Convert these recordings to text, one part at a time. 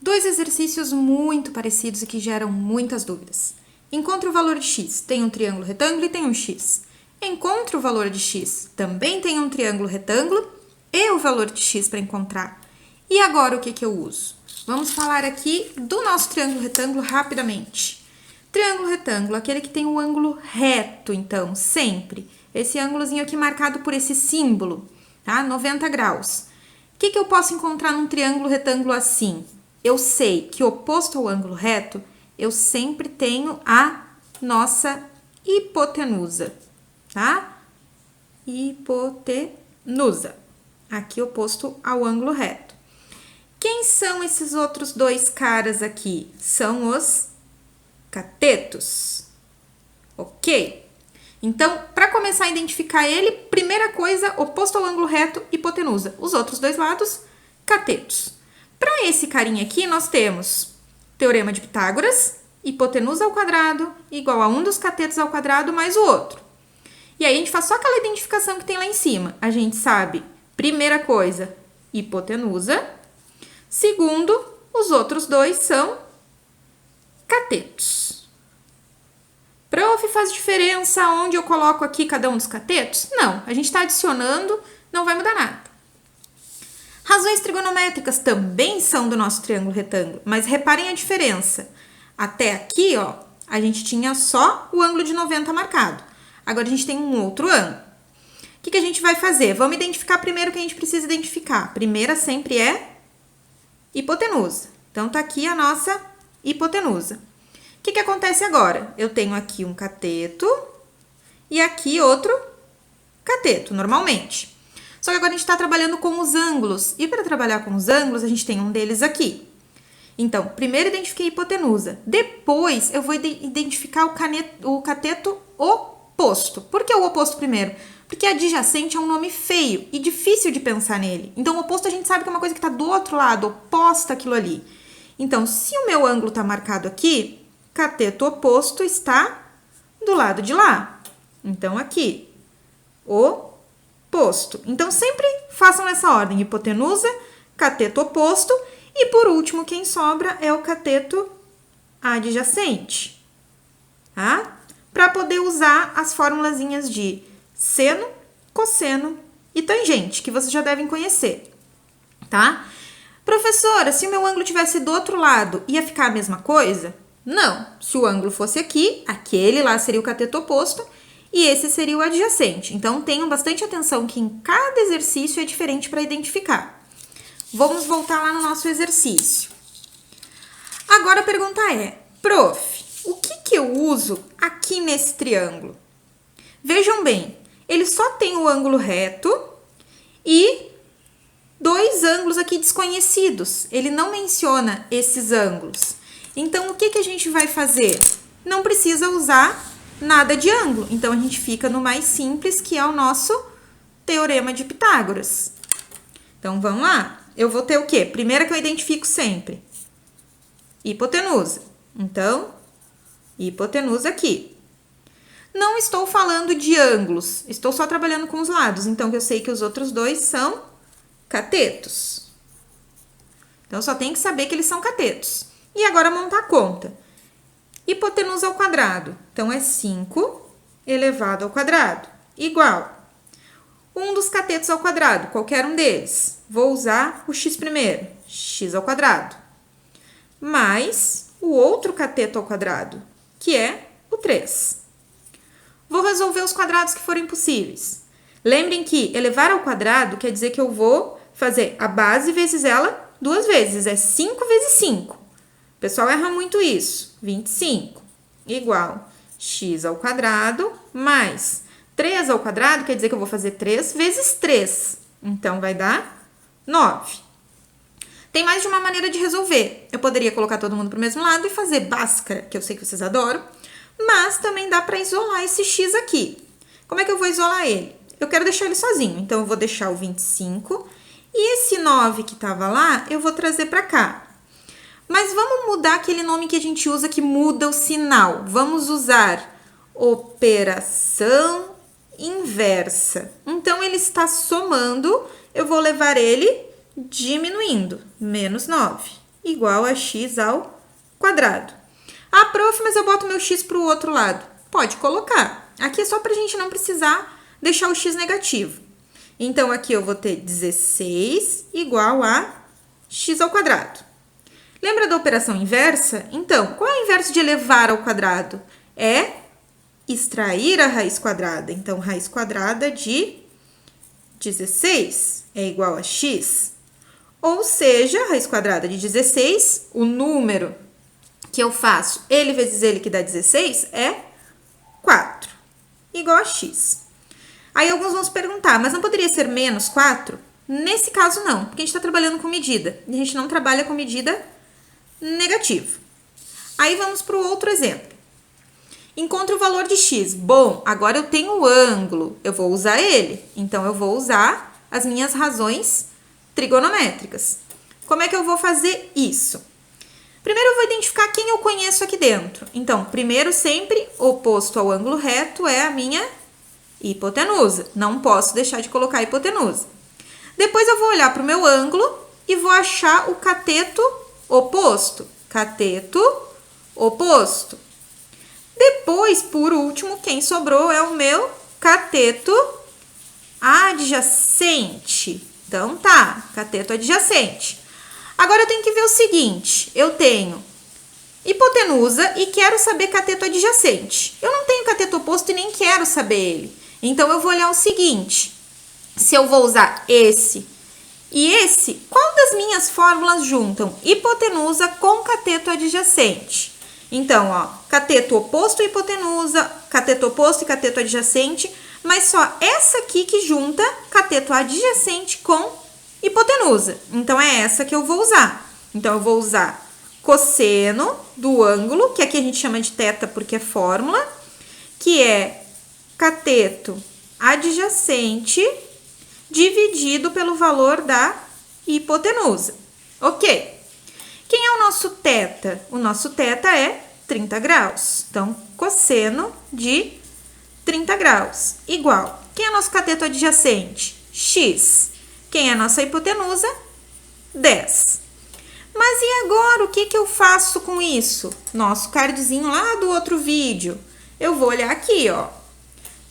Dois exercícios muito parecidos e que geram muitas dúvidas. Encontre o valor de x. Tem um triângulo retângulo e tem um x. Encontre o valor de x. Também tem um triângulo retângulo e o valor de x para encontrar. E agora o que eu uso? Vamos falar aqui do nosso triângulo retângulo rapidamente. Triângulo retângulo, aquele que tem o ângulo reto, então, sempre. Esse ângulozinho aqui marcado por esse símbolo, tá? 90 graus. O que eu posso encontrar num triângulo retângulo assim? Eu sei que oposto ao ângulo reto, eu sempre tenho a nossa hipotenusa, tá? Hipotenusa. Aqui oposto ao ângulo reto. Quem são esses outros dois caras aqui? São os catetos. Ok? Então, para começar a identificar ele, primeira coisa, oposto ao ângulo reto, hipotenusa. Os outros dois lados, catetos. Para esse carinha aqui, nós temos teorema de Pitágoras, hipotenusa ao quadrado igual a 1 dos catetos ao quadrado mais o outro. E aí, a gente faz só aquela identificação que tem lá em cima. A gente sabe, primeira coisa, hipotenusa. Segundo, os outros dois são catetos. Prof, faz diferença onde eu coloco aqui cada um dos catetos? Não, a gente está adicionando, não vai mudar nada. Razões trigonométricas também são do nosso triângulo retângulo, mas reparem a diferença. Até aqui, ó, a gente tinha só o ângulo de 90 marcado. Agora a gente tem um outro ângulo. O que a gente vai fazer? Vamos identificar primeiro o que a gente precisa identificar. A primeira sempre é hipotenusa. Então, tá aqui a nossa hipotenusa. O que acontece agora? Eu tenho aqui um cateto e aqui outro cateto, normalmente. Só que agora a gente está trabalhando com os ângulos. E para trabalhar com os ângulos, a gente tem um deles aqui. Então, primeiro identifiquei a hipotenusa. Depois, eu vou identificar o cateto oposto. Por que o oposto primeiro? Porque adjacente é um nome feio e difícil de pensar nele. Então, o oposto a gente sabe que é uma coisa que está do outro lado, oposta àquilo ali. Então, se o meu ângulo está marcado aqui, cateto oposto está do lado de lá. Então, aqui, oposto. Então, sempre façam nessa ordem, hipotenusa, cateto oposto e, por último, quem sobra é o cateto adjacente, tá? Para poder usar as formulazinhas de seno, cosseno e tangente, que vocês já devem conhecer, tá? Professora, se o meu ângulo tivesse do outro lado, ia ficar a mesma coisa? Não. Se o ângulo fosse aqui, aquele lá seria o cateto oposto e esse seria o adjacente. Então, tenham bastante atenção que em cada exercício é diferente para identificar. Vamos voltar lá no nosso exercício. Agora a pergunta é, prof, o que eu uso aqui nesse triângulo? Vejam bem, ele só tem o ângulo reto e dois ângulos aqui desconhecidos. Ele não menciona esses ângulos. Então, o que a gente vai fazer? Não precisa usar nada de ângulo. Então, a gente fica no mais simples, que é o nosso teorema de Pitágoras. Então, vamos lá. Eu vou ter o quê? Primeira que eu identifico sempre. Hipotenusa. Então, hipotenusa aqui. Não estou falando de ângulos. Estou só trabalhando com os lados. Então, eu sei que os outros dois são catetos. Então, só tem que saber que eles são catetos. E agora, montar a conta. Hipotenusa ao quadrado. Então, é 5 elevado ao quadrado. Igual. 1 dos catetos ao quadrado, qualquer um deles. Vou usar o x primeiro. X ao quadrado. Mais o outro cateto ao quadrado, que é o 3. Vou resolver os quadrados que forem possíveis. Lembrem que elevar ao quadrado quer dizer que eu vou fazer a base vezes ela 2 vezes. É 5 vezes 5. O pessoal erra muito isso. 25 igual x ao quadrado mais 3 ao quadrado quer dizer que eu vou fazer 3 vezes 3. Então, vai dar 9. Tem mais de uma maneira de resolver. Eu poderia colocar todo mundo para o mesmo lado e fazer Bhaskara, que eu sei que vocês adoram. Mas também dá para isolar esse x aqui. Como é que eu vou isolar ele? Eu quero deixar ele sozinho. Então, eu vou deixar o 25. E esse 9 que estava lá, eu vou trazer para cá. Mas vamos mudar aquele nome que a gente usa que muda o sinal. Vamos usar operação inversa. Então, ele está somando, eu vou levar ele diminuindo. Menos 9 igual a x ao quadrado. Ah, prof, mas eu boto meu x para o outro lado. Pode colocar. Aqui é só para a gente não precisar deixar o x negativo. Então, aqui eu vou ter 16 igual a x ao quadrado. Lembra da operação inversa? Então, qual é o inverso de elevar ao quadrado? É extrair a raiz quadrada. Então, raiz quadrada de 16 é igual a x. Ou seja, a raiz quadrada de 16, o número que eu faço, ele vezes ele que dá 16, é 4, igual a x. Aí alguns vão se perguntar, mas não poderia ser menos 4? Nesse caso não, porque a gente está trabalhando com medida. E a gente não trabalha com medida negativa. Aí vamos para o outro exemplo. Encontre o valor de x. Bom, agora eu tenho o ângulo, eu vou usar ele. Então, eu vou usar as minhas razões trigonométricas. Como é que eu vou fazer isso? Primeiro, eu vou identificar quem eu conheço aqui dentro. Então, primeiro, sempre, oposto ao ângulo reto é a minha hipotenusa. Não posso deixar de colocar a hipotenusa. Depois, eu vou olhar para o meu ângulo e vou achar o cateto oposto. Cateto oposto. Depois, por último, quem sobrou é o meu cateto adjacente. Então, tá, cateto adjacente. Agora, eu tenho que ver o seguinte, eu tenho hipotenusa e quero saber cateto adjacente. Eu não tenho cateto oposto e nem quero saber ele. Então, eu vou olhar o seguinte, se eu vou usar esse e esse, qual das minhas fórmulas juntam hipotenusa com cateto adjacente? Então, ó, cateto oposto e hipotenusa, cateto oposto e cateto adjacente, mas só essa aqui que junta cateto adjacente com hipotenusa. Então, é essa que eu vou usar. Então, eu vou usar cosseno do ângulo, que aqui a gente chama de θ porque é fórmula, que é cateto adjacente dividido pelo valor da hipotenusa. Ok. Quem é o nosso θ? O nosso θ é 30 graus. Então, cosseno de 30 graus igual. Quem é o nosso cateto adjacente? X. Quem é a nossa hipotenusa? 10. Mas e agora, o que eu faço com isso? Nosso cardzinho lá do outro vídeo. Eu vou olhar aqui, ó.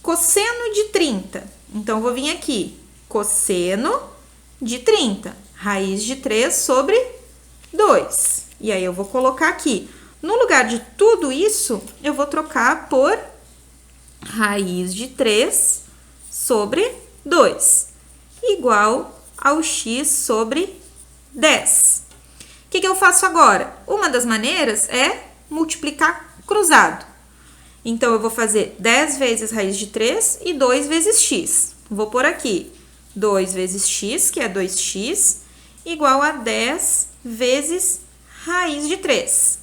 Cosseno de 30. Então, eu vou vir aqui. Cosseno de 30. Raiz de 3 sobre 2. E aí, eu vou colocar aqui. No lugar de tudo isso, eu vou trocar por raiz de 3 sobre 2. Igual ao x sobre 10. O que eu faço agora? Uma das maneiras é multiplicar cruzado. Então, eu vou fazer 10 vezes raiz de 3 e 2 vezes x. Vou pôr aqui 2 vezes x, que é 2x, igual a 10 vezes raiz de 3.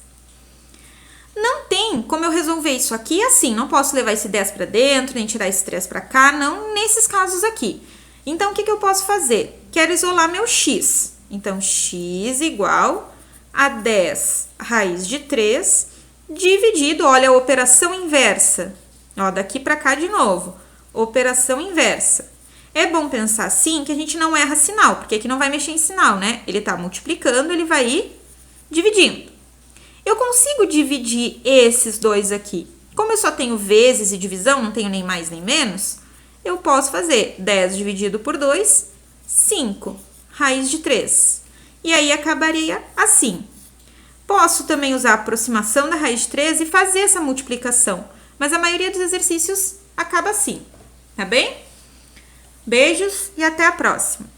Não tem como eu resolver isso aqui assim. Não posso levar esse 10 para dentro, nem tirar esse 3 para cá, não nesses casos aqui. Então, o que eu posso fazer? Quero isolar meu x. Então, x igual a 10 raiz de 3 dividido, olha, a operação inversa. Ó, daqui para cá de novo. Operação inversa. É bom pensar assim que a gente não erra sinal, porque aqui não vai mexer em sinal, né? Ele está multiplicando, ele vai ir dividindo. Eu consigo dividir esses dois aqui. Como eu só tenho vezes e divisão, não tenho nem mais nem menos, eu posso fazer 10 dividido por 2, 5, raiz de 3. E aí, acabaria assim. Posso também usar a aproximação da raiz de 3 e fazer essa multiplicação, mas a maioria dos exercícios acaba assim, tá bem? Beijos e até a próxima!